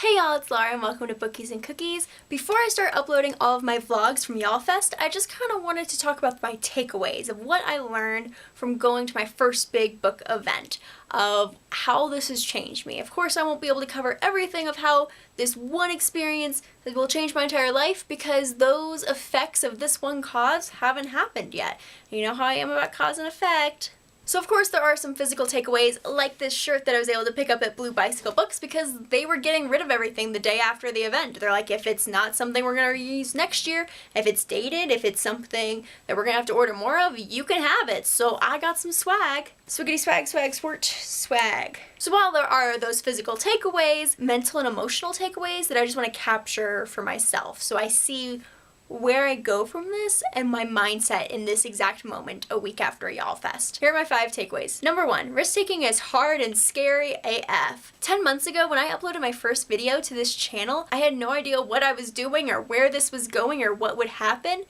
Hey y'all, it's Laura and welcome to Bookies and Cookies. Before I start uploading all of my vlogs from YALLFest, I just kind of wanted to talk about my takeaways of what I learned from going to my first big book event, of how this has changed me. Of course, I won't be able to cover everything of how this one experience will change my entire life because those effects of this one cause haven't happened yet. You know how I am about cause and effect. So of course there are some physical takeaways, like this shirt that I was able to pick up at Blue Bicycle Books because they were getting rid of everything the day after the event. They're like, if it's not something we're going to use next year, if it's dated, if it's something that we're going to have to order more of, you can have it. So I got some swag. Swiggity swag, swag, swort, swag. So while there are those physical takeaways, mental and emotional takeaways that I just want to capture for myself. So I see where I go from this and my mindset in this exact moment a week after YALLFest. Here are my 5 takeaways. Number 1, risk-taking is hard and scary AF. 10 months ago when I uploaded my first video to this channel, I had no idea what I was doing or where this was going or what would happen,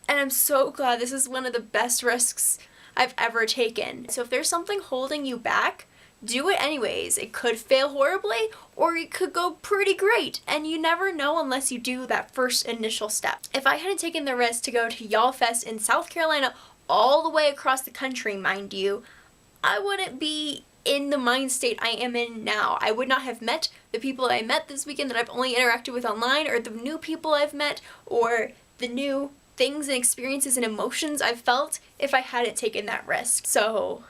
and I'm so glad this is one of the best risks I've ever taken. So if there's something holding you back, do it anyways. It could fail horribly or it could go pretty great, and you never know unless you do that first initial step. If I hadn't taken the risk to go to YALLFest in South Carolina, all the way across the country, mind you, I wouldn't be in the mind state I am in now. I would not have met the people I met this weekend that I've only interacted with online, or the new people I've met, or the new things and experiences and emotions I've felt if I hadn't taken that risk. So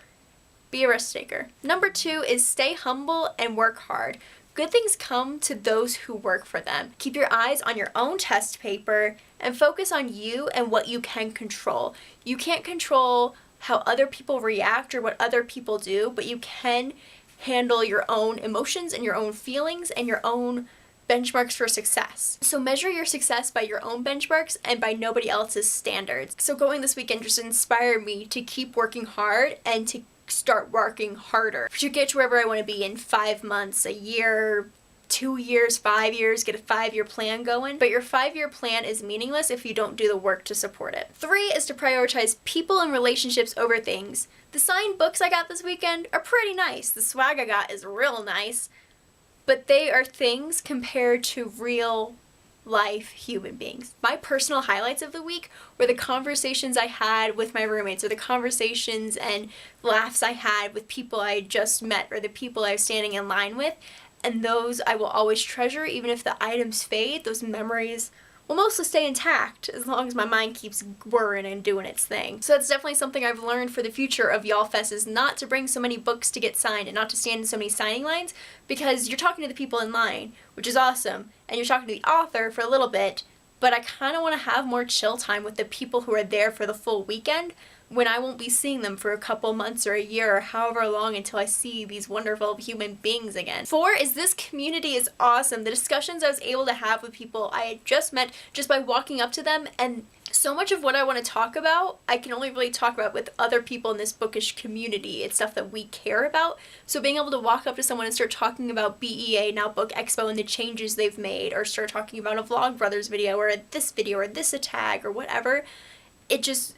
be a risk taker. Number 2 is stay humble and work hard. Good things come to those who work for them. Keep your eyes on your own test paper and focus on you and what you can control. You can't control how other people react or what other people do, but you can handle your own emotions and your own feelings and your own benchmarks for success. So measure your success by your own benchmarks and by nobody else's standards. So going this weekend just inspired me to keep working hard and to start working harder to get to wherever I want to be in 5 months, a year, 2 years, 5 years, get a 5-year plan going. But your 5-year plan is meaningless if you don't do the work to support it. 3 is to prioritize people and relationships over things. The signed books I got this weekend are pretty nice. The swag I got is real nice, but they are things compared to real life human beings. My personal highlights of the week were the conversations I had with my roommates, or the conversations and laughs I had with people I just met, or the people I was standing in line with, and those I will always treasure. Even if the items fade, those memories will mostly stay intact as long as my mind keeps whirring and doing its thing. So that's definitely something I've learned for the future of YALLFest, is not to bring so many books to get signed and not to stand in so many signing lines, because you're talking to the people in line, which is awesome, and you're talking to the author for a little bit, but I kind of want to have more chill time with the people who are there for the full weekend when I won't be seeing them for a couple months or a year or however long until I see these wonderful human beings again. 4 is this community is awesome. The discussions I was able to have with people I had just met just by walking up to them, and so much of what I want to talk about, I can only really talk about with other people in this bookish community. It's stuff that we care about. So being able to walk up to someone and start talking about BEA, now Book Expo, and the changes they've made, or start talking about a Vlogbrothers video, or this a tag, or whatever, it just,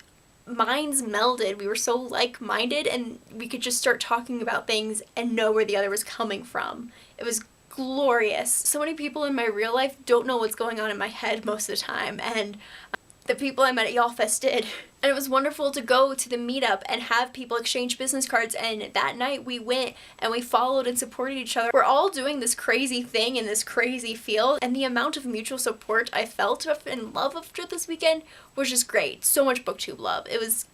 minds melded. We were so like-minded, and we could just start talking about things and know where the other was coming from. It was glorious. So many people in my real life don't know what's going on in my head most of the time, and the people I met at YALLFest did. And it was wonderful to go to the meetup and have people exchange business cards, and that night we went and we followed and supported each other. We're all doing this crazy thing in this crazy field, and the amount of mutual support I felt and love after this weekend was just great. So much booktube love. It was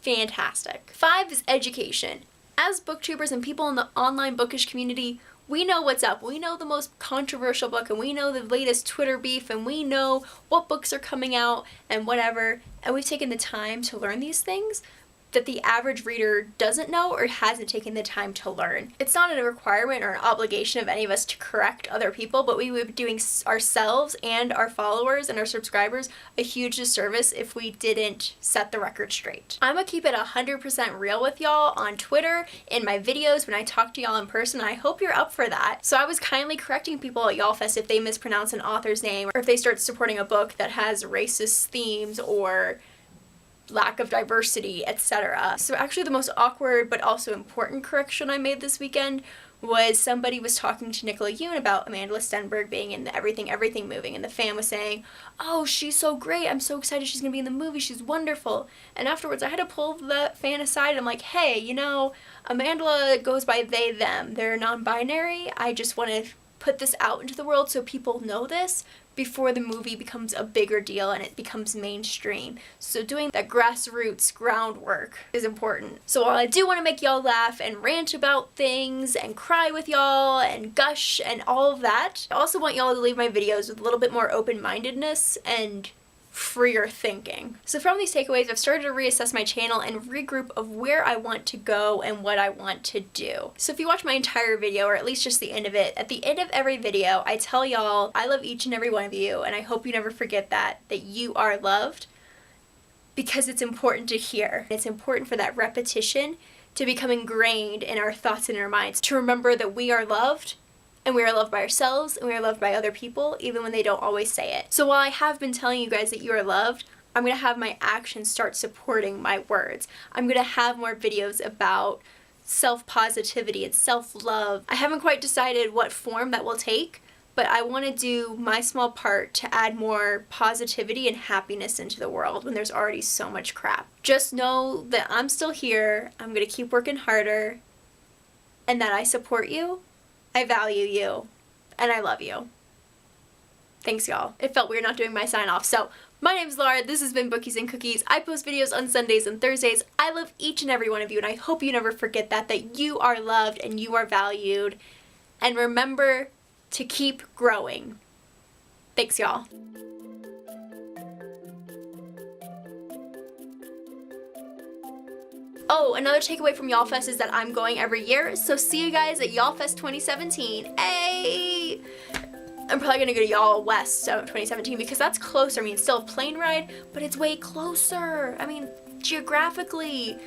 fantastic. 5 is education. As booktubers and people in the online bookish community, we know what's up. We know the most controversial book, and we know the latest Twitter beef, and we know what books are coming out and whatever, and we've taken the time to learn these things that the average reader doesn't know or hasn't taken the time to learn. It's not a requirement or an obligation of any of us to correct other people, but we would be doing ourselves and our followers and our subscribers a huge disservice if we didn't set the record straight. I'm gonna keep it 100% real with y'all on Twitter, in my videos, when I talk to y'all in person, and I hope you're up for that. So I was kindly correcting people at YALLFest if they mispronounce an author's name, or if they start supporting a book that has racist themes or lack of diversity, etc. So actually the most awkward but also important correction I made this weekend was somebody was talking to Nicola Yoon about Amanda Stenberg being in the Everything Everything movie, and the fan was saying, oh, she's so great, I'm so excited she's going to be in the movie, she's wonderful. And afterwards I had to pull the fan aside and I'm like, hey, you know, Amanda goes by they, them, they're non-binary, I just want to put this out into the world so people know this before the movie becomes a bigger deal and it becomes mainstream. So doing that grassroots groundwork is important. So while I do want to make y'all laugh and rant about things and cry with y'all and gush and all of that, I also want y'all to leave my videos with a little bit more open-mindedness and freer thinking. So from these takeaways, I've started to reassess my channel and regroup of where I want to go and what I want to do. So if you watch my entire video, or at least just the end of it, at the end of every video, I tell y'all I love each and every one of you, and I hope you never forget that you are loved, because it's important to hear. It's important for that repetition to become ingrained in our thoughts and in our minds, to remember that we are loved, and we are loved by ourselves, and we are loved by other people, even when they don't always say it. So while I have been telling you guys that you are loved, I'm going to have my actions start supporting my words. I'm going to have more videos about self-positivity and self-love. I haven't quite decided what form that will take, but I want to do my small part to add more positivity and happiness into the world when there's already so much crap. Just know that I'm still here, I'm going to keep working harder, and that I support you, I value you, and I love you. Thanks, y'all. It felt weird not doing my sign off. So, my name's Laura, this has been Bookies and Cookies. I post videos on Sundays and Thursdays. I love each and every one of you, and I hope you never forget that you are loved and you are valued. And remember to keep growing. Thanks, y'all. Oh, another takeaway from YALLFest is that I'm going every year, so see you guys at YALLFest 2017. Hey! I'm probably gonna go to YALLWest 2017 because that's closer. I mean, it's still a plane ride, but it's way closer. I mean, geographically.